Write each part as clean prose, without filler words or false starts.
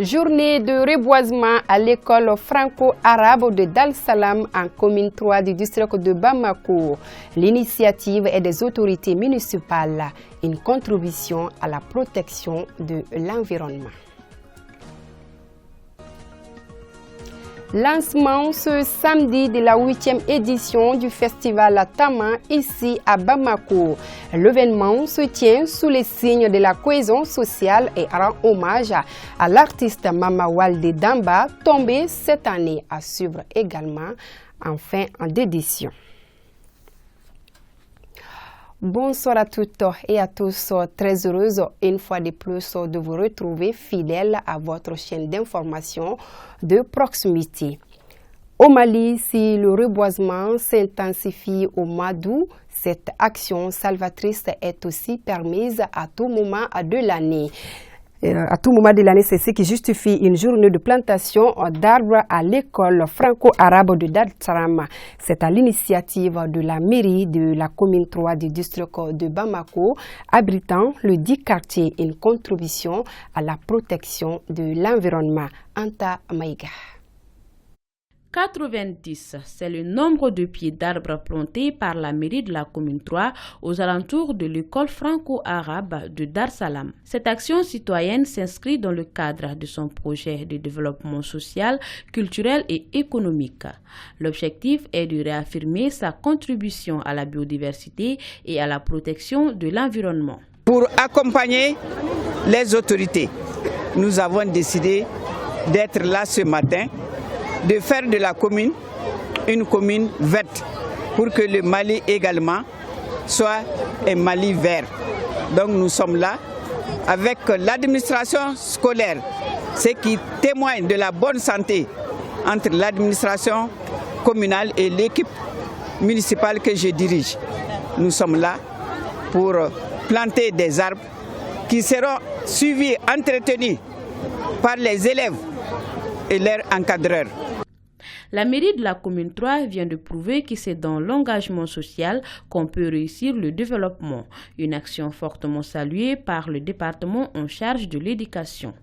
Journée de reboisement à l'école franco-arabe de Dar Salam en commune 3 du district de Bamako. L'initiative est des autorités municipales, une contribution à la protection de l'environnement. Lancement ce samedi de la 8e édition du festival Tama ici à Bamako. L'événement se tient sous les signes de la cohésion sociale et rend hommage à l'artiste Mama Walde Damba, tombé cette année, à suivre également en fin d'édition. Bonsoir à toutes et à tous, très heureuse une fois de plus de vous retrouver fidèles à votre chaîne d'information de proximité. Au Mali, si le reboisement s'intensifie au mois d'août, cette action salvatrice est aussi permise à tout moment de l'année. À tout moment de l'année, c'est ce qui justifie une journée de plantation d'arbres à l'école franco-arabe de Dar Salam. C'est à l'initiative de la mairie de la commune 3 du district de Bamako, abritant le 10 quartiers, une contribution à la protection de l'environnement. Anta Maïga. 90, c'est le nombre de pieds d'arbres plantés par la mairie de la commune 3 aux alentours de l'école franco-arabe de Dar Salam. Cette action citoyenne s'inscrit dans le cadre de son projet de développement social, culturel et économique. L'objectif est de réaffirmer sa contribution à la biodiversité et à la protection de l'environnement. Pour accompagner les autorités, nous avons décidé d'être là ce matin, de faire de la commune une commune verte pour que le Mali également soit un Mali vert. Donc nous sommes là avec l'administration scolaire, ce qui témoigne de la bonne santé entre l'administration communale et l'équipe municipale que je dirige. Nous sommes là pour planter des arbres qui seront suivis, entretenus par les élèves et leurs encadreurs. La mairie de la commune 3 vient de prouver que c'est dans l'engagement social qu'on peut réussir le développement. Une action fortement saluée par le département en charge de l'éducation.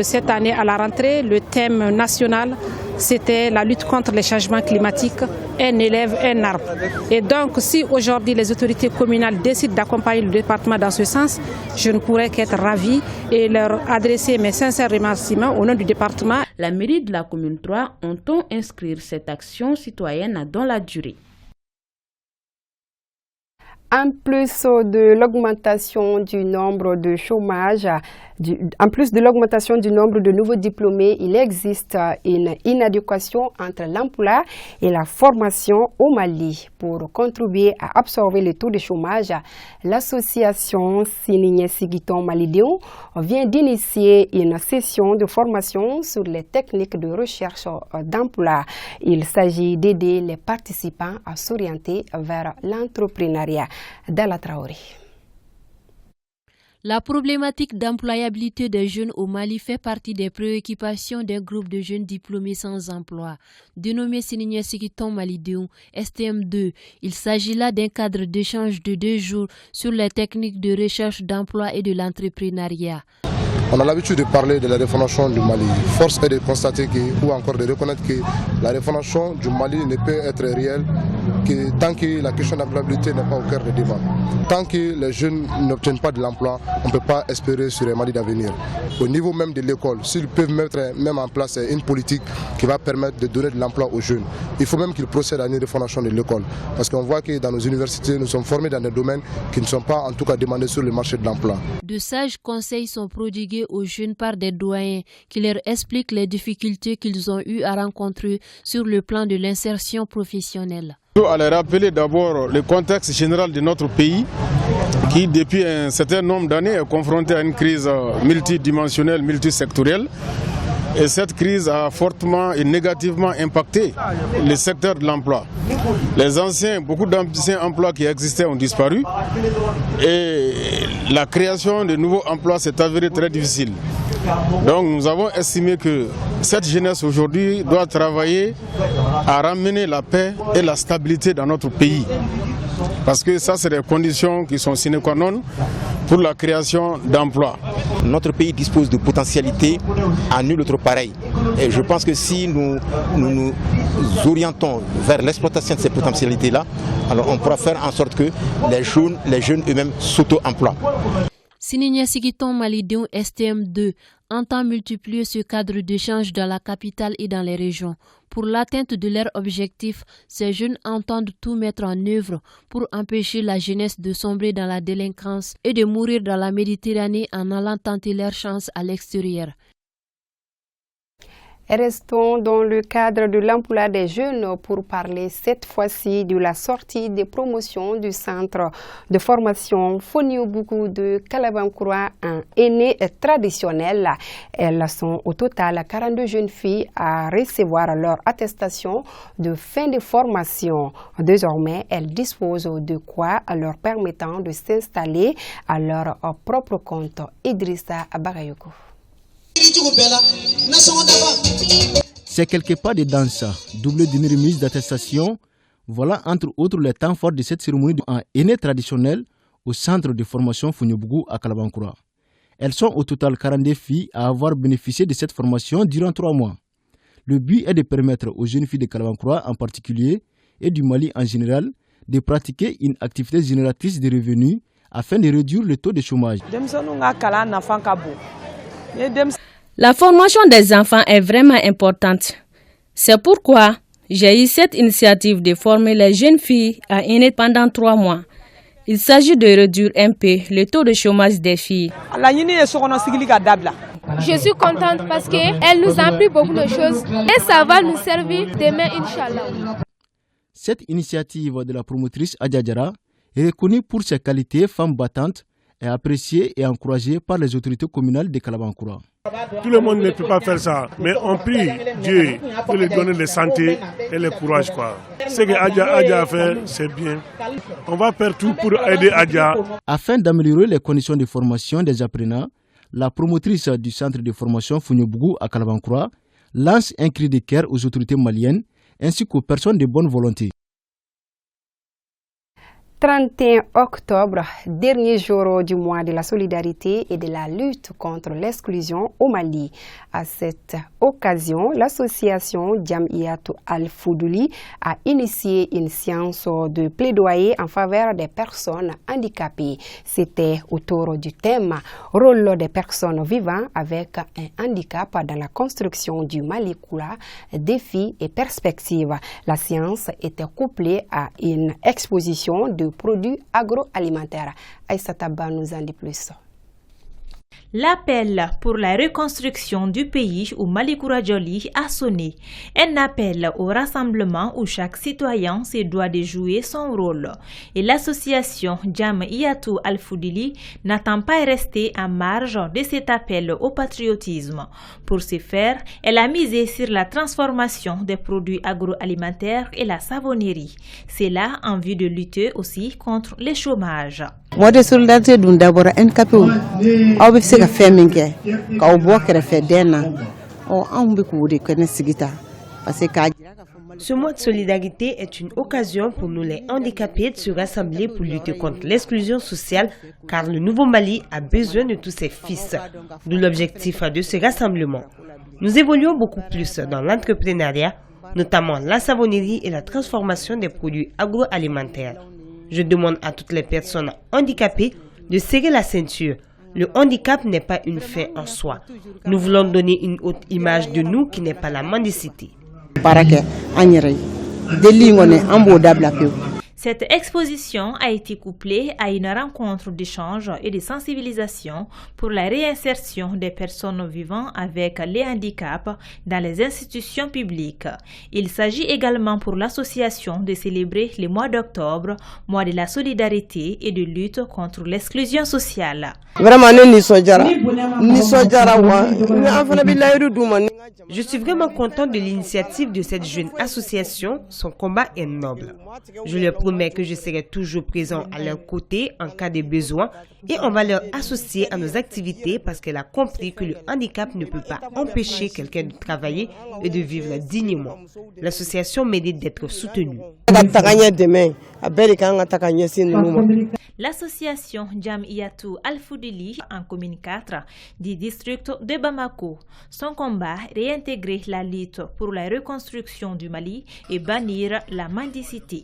Cette année, à la rentrée, le thème national, c'était la lutte contre les changements climatiques, un élève, un arbre. Et donc, si aujourd'hui les autorités communales décident d'accompagner le département dans ce sens, je ne pourrais qu'être ravie et leur adresser mes sincères remerciements au nom du département. La mairie de la commune 3 entend inscrire cette action citoyenne dans la durée. En plus de l'augmentation du nombre de chômage, en plus de l'augmentation du nombre de nouveaux diplômés, il existe une inadéquation entre l'emploi et la formation au Mali. Pour contribuer à absorber le taux de chômage, l'association Sininye Sigiton Malidéon vient d'initier une session de formation sur les techniques de recherche d'emploi. Il s'agit d'aider les participants à s'orienter vers l'entrepreneuriat. Dalla Traoré. La problématique d'employabilité des jeunes au Mali fait partie des préoccupations d'un groupe de jeunes diplômés sans emploi, dénommé Sininye Sigiton Malidéon, STM2. Il s'agit là d'un cadre d'échange de 2 jours sur les techniques de recherche d'emploi et de l'entrepreneuriat. On a l'habitude de parler de la refondation du Mali. Force est de constater ou encore de reconnaître que la refondation du Mali ne peut être réelle que tant que la question d'employabilité n'est pas au cœur des débats. Tant que les jeunes n'obtiennent pas de l'emploi, on ne peut pas espérer sur un Mali d'avenir. Au niveau même de l'école, s'ils peuvent mettre même en place une politique qui va permettre de donner de l'emploi aux jeunes, il faut même qu'ils procèdent à une refondation de l'école. Parce qu'on voit que dans nos universités, nous sommes formés dans des domaines qui ne sont pas en tout cas demandés sur le marché de l'emploi. De sages conseils sont prodigués aux jeunes par des doyens qui leur expliquent les difficultés qu'ils ont eu à rencontrer sur le plan de l'insertion professionnelle. Je vais rappeler d'abord le contexte général de notre pays qui depuis un certain nombre d'années est confronté à une crise multidimensionnelle, multisectorielle. Et cette crise a fortement et négativement impacté le secteur de l'emploi. Beaucoup d'anciens emplois qui existaient ont disparu et la création de nouveaux emplois s'est avérée très difficile. Donc nous avons estimé que cette jeunesse aujourd'hui doit travailler à ramener la paix et la stabilité dans notre pays. parce que ça c'est des conditions qui sont sine qua non pour la création d'emplois. Notre pays dispose de potentialités à nul autre pareil. Et je pense que si nous orientons vers l'exploitation de ces potentialités-là, alors on pourra faire en sorte que les jeunes eux-mêmes s'auto-emploient. Sinigné Sikiton Malidéon STM2 entend multiplier ce cadre d'échange dans la capitale et dans les régions. Pour l'atteinte de leurs objectifs, ces jeunes entendent tout mettre en œuvre pour empêcher la jeunesse de sombrer dans la délinquance et de mourir dans la Méditerranée en allant tenter leur chance à l'extérieur. Restons dans le cadre de l'emploi des jeunes pour parler cette fois-ci de la sortie des promotions du centre de formation Foniobougou de Kalabankura, un aîné traditionnel. Elles sont au total 42 jeunes filles à recevoir leur attestation de fin de formation. Désormais, elles disposent de quoi leur permettant de s'installer à leur propre compte. Idrissa Bagayoko. C'est quelques pas de danse, doublé d'une remise d'attestation. Voilà entre autres les temps forts de cette cérémonie en aîné traditionnel au centre de formation Foniobougou à Kalabankura. Elles sont au total 42 filles à avoir bénéficié de cette formation durant 3 mois. Le but est de permettre aux jeunes filles de Kalabankura en particulier et du Mali en général de pratiquer une activité génératrice de revenus afin de réduire le taux de chômage. La formation des enfants est vraiment importante. C'est pourquoi j'ai eu cette initiative de former les jeunes filles à aînés pendant 3 mois. Il s'agit de réduire un peu le taux de chômage des filles. Je suis contente parce qu'elle nous a appris beaucoup de choses et ça va nous servir demain, Inch'Allah. Cette initiative de la promotrice Adjadjara est reconnue pour ses qualités femmes battantes et appréciée et encouragée par les autorités communales de Kalabankura. Tout le monde ne peut pas faire ça, mais on prie Dieu pour lui donner la santé et le courage. Ce que Adja a fait, c'est bien. On va faire tout pour aider Adja. Afin d'améliorer les conditions de formation des apprenants, la promotrice du centre de formation Foniobougou à Kalabankura lance un cri de cœur aux autorités maliennes ainsi qu'aux personnes de bonne volonté. 31 octobre, dernier jour du mois de la solidarité et de la lutte contre l'exclusion au Mali. À cette occasion, l'association Jamiatou Al-Foudouli a initié une séance de plaidoyer en faveur des personnes handicapées. C'était autour du thème « Rôle des personnes vivant avec un handicap dans la construction du Mali Koula, défis et perspectives ». La séance était couplée à une exposition de produits agroalimentaires. Aïssata Ba nous en dit plus. L'appel pour la reconstruction du pays au Malikoura-Djoli a sonné. Un appel au rassemblement où chaque citoyen se doit de jouer son rôle. Et l'association Jamiatou Al-Foudouli n'attend pas rester en marge de cet appel au patriotisme. Pour ce faire, elle a misé sur la transformation des produits agroalimentaires et la savonnerie. C'est là en vue de lutter aussi contre le chômage. Moi de solidarité dun d'abord un capot aw be se ka fɛn min kɛ k'aw bɔ kɛrɛfɛ den na anw bɛ k'o de kɛ ne sigita parce que ce mois de solidarité est une occasion pour nous les handicapés de se rassembler pour lutter contre l'exclusion sociale car le nouveau Mali a besoin de tous ses fils. D'où l'objectif de ce rassemblement. Nous évoluons beaucoup plus dans l'entrepreneuriat, notamment la savonnerie et la transformation des produits agroalimentaires. Je demande à toutes les personnes handicapées de serrer la ceinture. Le handicap n'est pas une fin en soi. Nous voulons donner une haute image de nous qui n'est pas la mendicité. Cette exposition a été couplée à une rencontre d'échange et de sensibilisation pour la réinsertion des personnes vivant avec les handicaps dans les institutions publiques. Il s'agit également pour l'association de célébrer le mois d'octobre, mois de la solidarité et de lutte contre l'exclusion sociale. Je suis vraiment content de l'initiative de cette jeune association. Son combat est noble. Je leur promets que je serai toujours présent à leur côté en cas de besoin et on va leur associer à nos activités parce qu'elle a compris que le handicap ne peut pas empêcher quelqu'un de travailler et de vivre dignement. L'association mérite d'être soutenue. L'association Jam Iatou Al-Foudili en commune 4 du district de Bamako. Son combat, réintégrer la lutte pour la reconstruction du Mali et bannir la mendicité.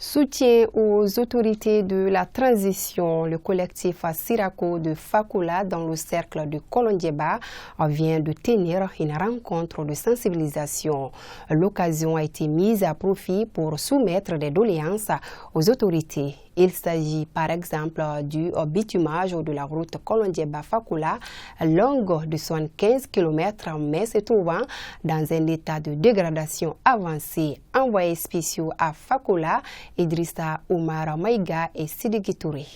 Soutien aux autorités de la transition, le collectif Sirako de Fakola dans le cercle de Kolondieba vient de tenir une rencontre de sensibilisation. L'occasion a été mise à profit pour soumettre des doléances aux autorités. Il s'agit par exemple du bitumage de la route Kolondieba-Fakola, longue de 75 km, mais se trouvant dans un état de dégradation avancée. Envoyés spéciaux à Fakola, Idrissa Oumar Maïga et Sidiki Touré.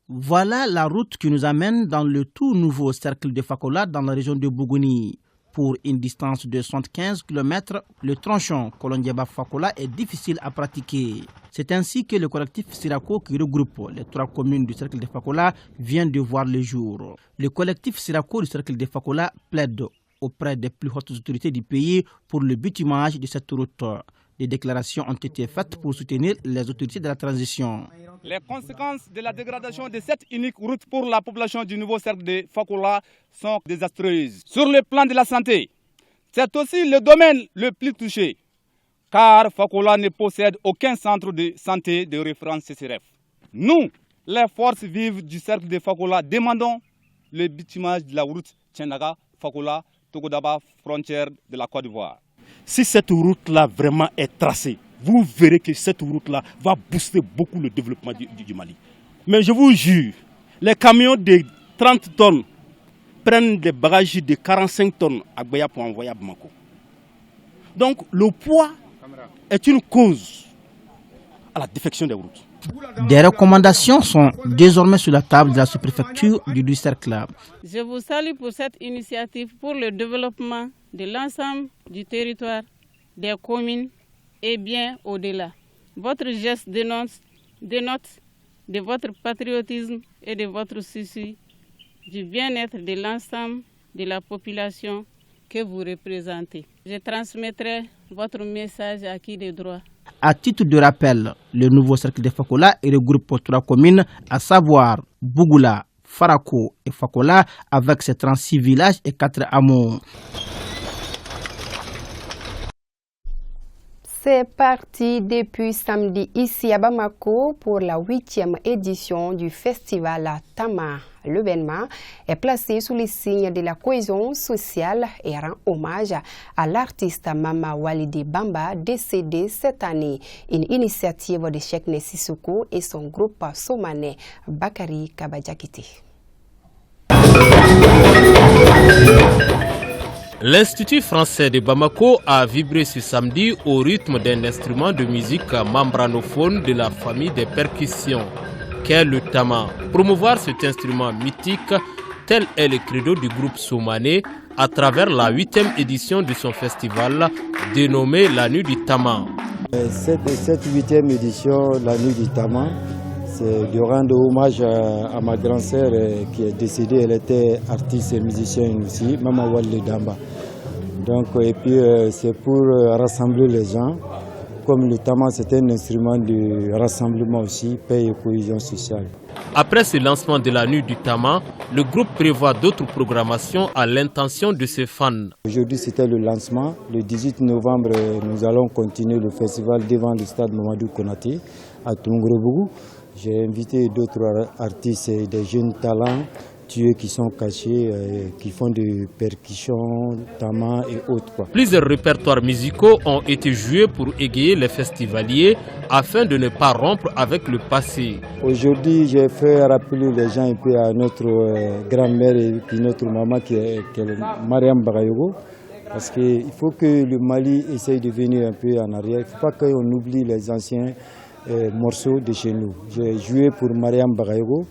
Voilà la route qui nous amène dans le tout nouveau cercle de Fakola dans la région de Bougouni. Pour une distance de 75 km, le tronçon Kolondieba-Fakola est difficile à pratiquer. C'est ainsi que le collectif Sirako, qui regroupe les 3 communes du cercle de Fakola, vient de voir le jour. Le collectif Sirako du cercle de Fakola plaide auprès des plus hautes autorités du pays pour le bitumage de cette route. Des déclarations ont été faites pour soutenir les autorités de la transition. Les conséquences de la dégradation de cette unique route pour la population du nouveau cercle de Fakola sont désastreuses. Sur le plan de la santé, c'est aussi le domaine le plus touché, car Fakola ne possède aucun centre de santé de référence CCRF. Nous, les forces vives du cercle de Fakola, demandons le bitumage de la route Tchenaga-Fakola, Togodaba, frontière de la Côte d'Ivoire. Si cette route-là vraiment est tracée, vous verrez que cette route-là va booster beaucoup le développement du Mali. Mais je vous jure, les camions de 30 tonnes prennent des bagages de 45 tonnes à Gbaya pour envoyer à Bamako. Donc le poids est une cause à la défection des routes. Des recommandations sont désormais sur la table de la sous-préfecture du cercle. Je vous salue pour cette initiative pour le développement de l'ensemble du territoire, des communes et bien au-delà. Votre geste dénote de votre patriotisme et de votre souci du bien-être de l'ensemble de la population que vous représentez. Je transmettrai votre message à qui de droit. À titre de rappel, le nouveau cercle de Fakola regroupe 3 communes, à savoir Bougoula, Farako et Fakola, avec ses 36 villages et 4 hameaux. C'est parti depuis samedi ici à Bamako pour la 8e édition du festival Tama. L'événement est placé sous les signes de la cohésion sociale et rend hommage à l'artiste Mama Walidi Bamba décédé cette année. Une initiative de Cheikh Sissoko et son groupe Somane Bakari Kabadjakiti. L'Institut français de Bamako a vibré ce samedi au rythme d'un instrument de musique membranophone de la famille des percussions, qu'est le tama. Promouvoir cet instrument mythique, tel est le credo du groupe Somane, à travers la 8e édition de son festival, dénommé la Nuit du Tama. Cette 8e édition, la Nuit du Tama, c'est de rendre hommage à ma grande sœur qui est décédée. Elle était artiste et musicienne aussi, Mama Walidi Bamba. Donc, et puis c'est pour rassembler les gens. Comme le tama, c'est un instrument de rassemblement aussi, paix et cohésion sociale. Après ce lancement de la Nuit du Tama, le groupe prévoit d'autres programmations à l'intention de ses fans. Aujourd'hui, c'était le lancement. Le 18 novembre, nous allons continuer le festival devant le stade Mamadou Konaté à Tungurebougou. J'ai invité d'autres artistes et des jeunes talents qui sont cachés, qui font des percussions, tama et autres. Plusieurs répertoires musicaux ont été joués pour égayer les festivaliers afin de ne pas rompre avec le passé. Aujourd'hui, j'ai fait rappeler les gens un peu à notre grand-mère et puis notre maman qui est Mariam Bagayogo. Parce qu'il faut que le Mali essaye de venir un peu en arrière. Il ne faut pas qu'on oublie les anciens morceaux de chez nous. J'ai joué pour Mariam Bagayogo.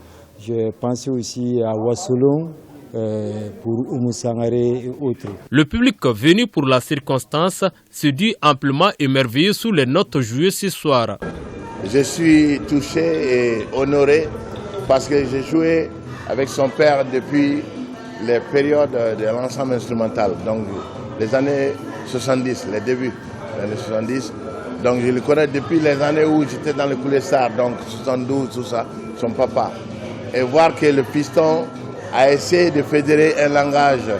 J'ai pensé aussi à Wassolon, pour Oumou Sangaré et autres. Le public venu pour la circonstance se dit amplement émerveillé sous les notes jouées ce soir. Je suis touché et honoré parce que j'ai joué avec son père depuis les périodes de l'ensemble instrumental, donc les années 70, les débuts des années 70. Donc je le connais depuis les années où j'étais dans le Koulessar, donc 72, tout ça, son papa. Et voir que le piston a essayé de fédérer un langage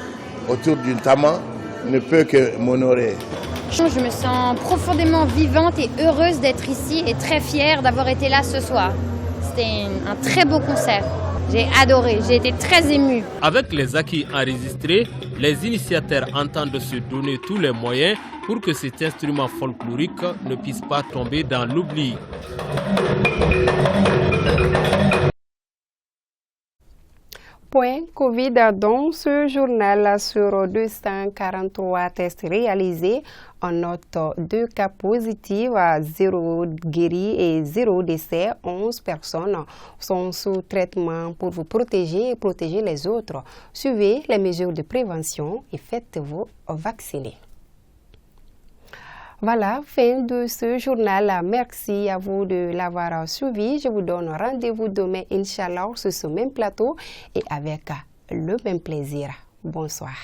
autour du tama ne peut que m'honorer. Je me sens profondément vivante et heureuse d'être ici et très fière d'avoir été là ce soir. C'était un très beau concert. J'ai adoré, j'ai été très émue. Avec les acquis enregistrés, les initiateurs entendent se donner tous les moyens pour que cet instrument folklorique ne puisse pas tomber dans l'oubli. Point Covid dans ce journal sur 243 tests réalisés. On note 2 cas positifs, 0 guéris et 0 décès. 11 personnes sont sous traitement pour vous protéger et protéger les autres. Suivez les mesures de prévention et faites-vous vacciner. Voilà, fin de ce journal. Merci à vous de l'avoir suivi. Je vous donne rendez-vous demain, Inch'Allah, sur ce même plateau et avec le même plaisir. Bonsoir.